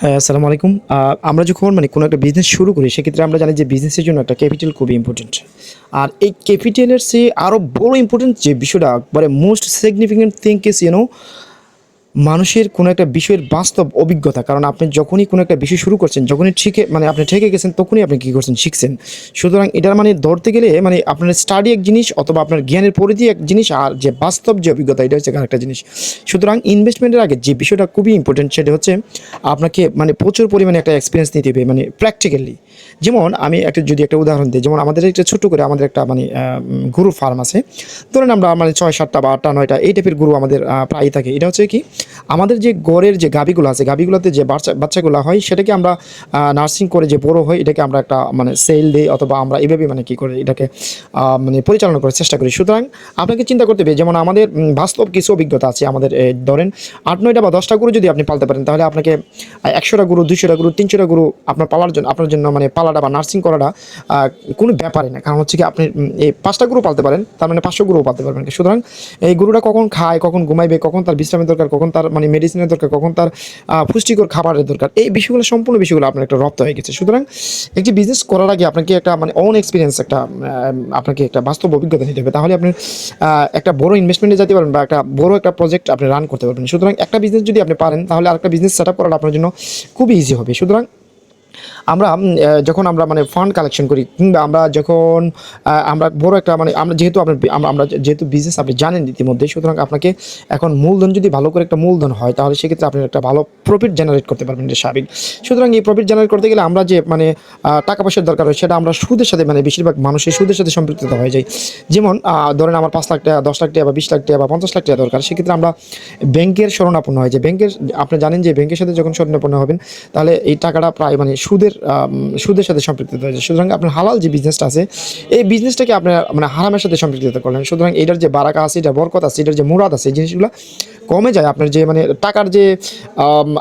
হ্যাঁ, আসসালামু আলাইকুম। আমরা যখন কোনো একটা বিজনেস শুরু করি, সেক্ষেত্রে আমরা জানি যে বিজনেসের জন্য একটা ক্যাপিটাল খুবই ইম্পোর্টেন্ট। আর এই ক্যাপিটালের চেয়ে আরও বড় ইম্পোর্টেন্ট যে বিষয়টা, একবারে মোস্ট সিগনিফিক্যান্ট থিং ইজ মানুষের কোনো একটা বিষয়ের বাস্তব অভিজ্ঞতা। কারণ আপনি যখনই কোনো একটা বিষয় শুরু করছেন, যখনই আপনি ঠেকে গেছেন, তখনই আপনি কী করছেন, শিখছেন। সুতরাং এটার ধরতে গেলে আপনার স্টাডি এক জিনিস, অথবা আপনার জ্ঞানের পরিধি এক জিনিস, আর যে বাস্তব যে অভিজ্ঞতা, এটা হচ্ছে আরেকটা জিনিস। সুতরাং ইনভেস্টমেন্টের আগে যে বিষয়টা খুবই ইম্পর্টেন্ট, সেটা হচ্ছে আপনাকে প্রচুর পরিমাণে একটা এক্সপিরিয়েন্স নিতে হবে, প্র্যাকটিক্যালি। যেমন আমি যদি একটা উদাহরণ দিই, যেমন আমাদের একটা ছোট্ট করে আমাদের একটা গরুর ফার্ম আছে। ধরেন আমরা 6-7টা বা 8টা-9টা এই টাইপের গরু আমাদের প্রায়ই থাকে। এটা হচ্ছে কি, আমাদের যে গড়ের যে গাভীগুলো আছে, গাভীগুলোতে যে বাচ্চাগুলো হয়, সেটাকে আমরা নার্সিং করে যে বড় হয়, এটাকে আমরা একটা সেল দিই, অথবা আমরা এইভাবে কী করে এটাকে পরিচালনা করার চেষ্টা করি। সুতরাং আপনাকে চিন্তা করতে হবে, যেমন আমাদের বাস্তব কিছু অভিজ্ঞতা আছে আমাদের। ধরেন 8-9টা বা 10টা গরু যদি আপনি পালতে পারেন, তাহলে আপনাকে 100টা গরু, 200টা গরু, 300টা গরু আপনার আপনার জন্য পালাটা বা নার্সিং করাটা কোনো ব্যাপারই না। কারণ হচ্ছে কি, আপনি এই 5টা গরু পালতে পারেন, তার 500 গরুও পালতে পারবেন। সুতরাং এই গরুটা কখন খায়, কখন ঘুমাইবে, কখন তার বিশ্রামের দরকার, কখন তার মেডিসিনের দরকার, কখন তার পুষ্টিকর খাবারের দরকার, এই বিষয়গুলো, সম্পূর্ণ বিষয়গুলো আপনার একটা রপ্ত হয়ে গেছে। সুতরাং একটি বিজনেস করার আগে আপনাকে একটা অন এক্সপিরিয়েন্স, আপনাকে একটা বাস্তব অভিজ্ঞতা নিতে হবে। তাহলে আপনি একটা বড় ইনভেস্টমেন্টে যেতে পারবেন, বা একটা বড় একটা প্রজেক্ট আপনি রান করতে পারবেন। সুতরাং একটা বিজনেস যদি আপনি পারেন, তাহলে আরেকটা বিজনেস সেট আপ করাটা আপনার জন্য খুবই ইজি হবে। সুতরাং আমরা যখন আমরা ফান্ড কালেকশন করি, কিংবা আমরা যখন আমরা বড় একটা আমরা যেহেতু আমরা যেহেতু বিজনেস আপনি জানেন ইতিমধ্যে, সুতরাং আপনাকে এখন মূলধন যদি ভালো করে একটা মূলধন হয়, তাহলে সেক্ষেত্রে আপনি একটা ভালো প্রফিট জেনারেট করতে পারবেন, এটা স্বাভাবিক। সুতরাং এই প্রফিট জেনারেট করতে গেলে আমরা যে টাকা পয়সার দরকার হয়, সেটা আমরা সুদের সাথে বেশিরভাগ মানুষের সুদের সাথে সম্পৃক্ত হয়ে যায়। যেমন ধরেন আমার 5 লাখ টাকা, 10 লাখ টাকা, বা 20 লাখ টাকা, বা 50 লাখ টাকা দরকার, সেক্ষেত্রে আমরা ব্যাংকের শরণাপন্ন হয়। যে আপনি জানেন যে ব্যাংকের সাথে যখন শরণাপন্ন হবেন, তাহলে এই টাকাটা প্রায় সুদের সাথে সম্পৃক্ত হয়েছে। সুতরাং আপনার হালাল যে বিজনেসটা আছে, এই বিজনেসটাকে আপনার হারামের সাথে সম্পৃক্ত করলেন। সুতরাং এটার যে বারাকা আছে, এটার বরকত আছে, এটার যে মুরাদ আছে, এই জিনিসগুলো কমে যায়। আপনার যে টাকার যে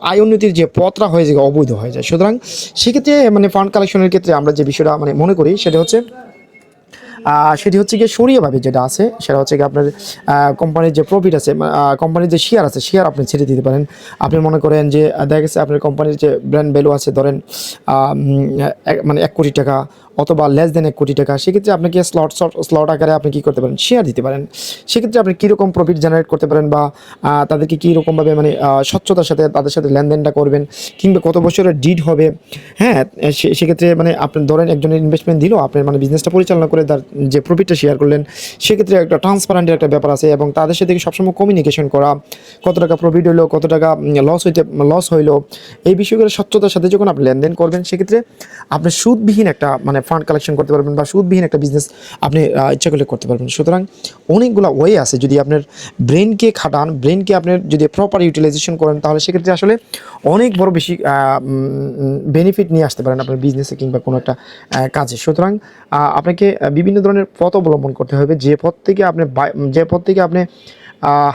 আয় উন্নতির যে পথটা হয়ে যায়, অবৈধ হয়ে যায়। সুতরাং সেক্ষেত্রে ফান্ড কালেকশনের ক্ষেত্রে আমরা যে বিষয়টা মনে করি, সেটি হচ্ছে গিয়ে সরিয়েভাবে যেটা আছে, সেটা হচ্ছে গিয়ে আপনার কোম্পানির যে প্রফিট আছে, কোম্পানির যে শেয়ার আছে, শেয়ার আপনি ছেড়ে দিতে পারেন। আপনি মনে করেন যে দেখা গেছে আপনার কোম্পানির যে ব্র্যান্ড ভ্যালু আছে, ধরেন 1 কোটি টাকা, অথবা লেস দেন 1 কোটি টাকা, সেক্ষেত্রে আপনাকে স্লট আকারে আপনি কী করতে পারেন, শেয়ার দিতে পারেন। সেক্ষেত্রে আপনি কীরকম প্রফিট জেনারেট করতে পারেন, বা তাদেরকে কীরকমভাবে স্বচ্ছতার সাথে তাদের সাথে লেনদেনটা করবেন, কিংবা কত বছরের ডিড হবে। হ্যাঁ, সেক্ষেত্রে আপনি ধরেন একজনের ইনভেস্টমেন্ট দিল, আপনার বিজনেসটা পরিচালনা করে তার যে প্রফিটটা শেয়ার করলেন, সেক্ষেত্রে একটা ট্রান্সপারেন্টের একটা ব্যাপার আছে, এবং তাদের সাথে সবসময় কমিউনিকেশন করা, কত টাকা প্রফিট হইলো, কত টাকা লস হইলো, এই বিষয়গুলো স্বচ্ছতার সাথে যখন আপনি লেনদেন করবেন, সেক্ষেত্রে আপনি সুদবিহীন একটা ফান্ড কালেকশন করতে পারবেন, বা সুদবিহীন একটা বিজনেস আপনি ইচ্ছা করলে করতে পারবেন। সুতরাং অনেকগুলো ওয়ে আছে। যদি আপনার ব্রেনকে খাটান, ব্রেনকে আপনার যদি প্রপার ইউটিলাইজেশন করেন, তাহলে সেক্ষেত্রে আসলে অনেক বড় বেশি বেনিফিট নিয়ে আসতে পারেন আপনার বিজনেসে, কিংবা কোনো একটা কাজে। সুতরাং আপনাকে বিভিন্ন ধরনের পথ অবলম্বন করতে হবে, যে পথ থেকে আপনি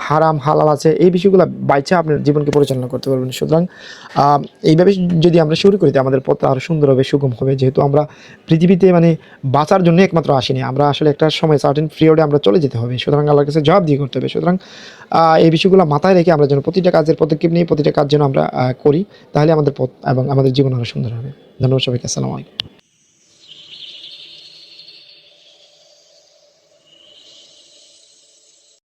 হারাম হালাল আছে, এই বিষয়গুলো বাইচা আপনার জীবনকে পরিচালনা করতে পারবেন। সুতরাং এইভাবে যদি আমরা শুরু করি, আমাদের পথ আরও সুন্দর হবে, সুগম হবে। যেহেতু আমরা পৃথিবীতে বাঁচার জন্য একমাত্র আসিনি, আমরা আসলে একটা সময় সার্টেন পিরিয়ডে আমরা চলে যেতে হবে। সুতরাং আল্লাহর কাছে জবাব দিয়ে করতে হবে। সুতরাং এই বিষয়গুলো মাথায় রেখে আমরা যেন প্রতিটা কাজের পদক্ষেপ নিয়ে প্রতিটা কাজ যেন আমরা করি, তাহলে আমাদের পথ এবং আমাদের জীবন আরও সুন্দর হবে। ধন্যবাদ সবাইকে। আসসালামু আলাইকুম।